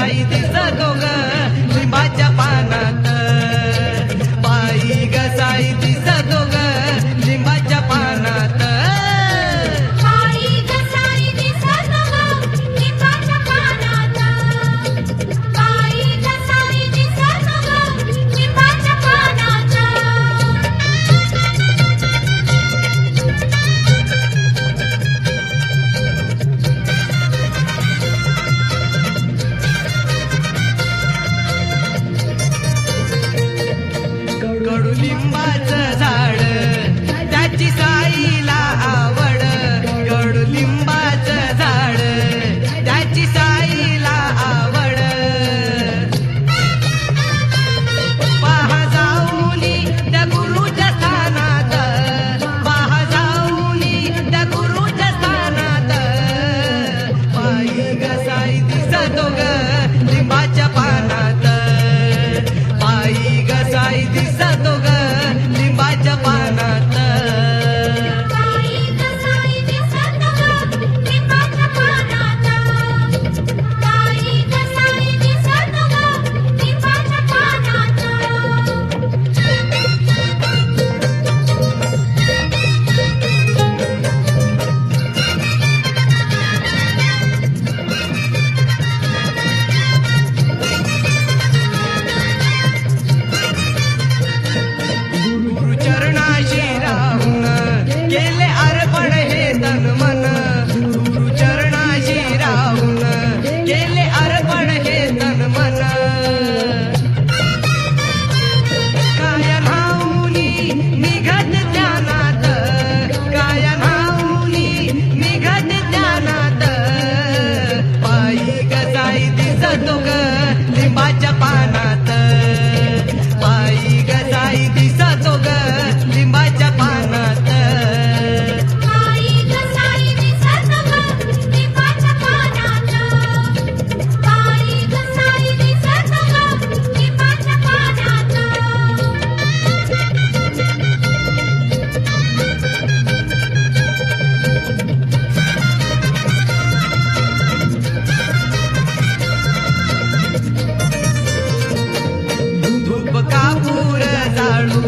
घसाई दिसतो ग लिंबाच्या पानात, बाई घसाई दिसतो ग लिंबाच्या पानात. बाई घसाई दिसतो ग लिंबाच्या पानात, बाई घसाई दिसतो ग लिंबाच्या पानात. कडुलिंबाचं झाड त्याची साईला आवड, कडुलिंबाचं झाड त्याची साईला आवड. पहा जाऊनी त्या गुरुच्या स्थानात, पहा जाऊनी त्या गुरुच्या स्थानात, बाई घसाई दिसतो ग लिंबाच्या पानात, बाई घसाई दिसतो ग लिंबाच्या पानात. बाई घसाई दिसतो ग लिंबाच्या पानात, बाई घसाई दिसतो ग लिंबाच्या पानात. गुरुचरणाशी राहून केले अर्पण हे तन मन, गुरुचरणाशी राहून केले अर्पण हे तन मन. काय न्हाऊनी निघत ध्यानात, काय न्हाऊनी निघत ध्यानात, बाई घसाई दिसतो ग लिंबाच्या पानात, बाई घसाई दिसतो ग लिंबाच्या पानात. बाई घसाई दिसतो ग लिंबाच्या पानात, बाई घसाई दिसतो ग लिंबाच्या पानात. धूप कापूर जाळू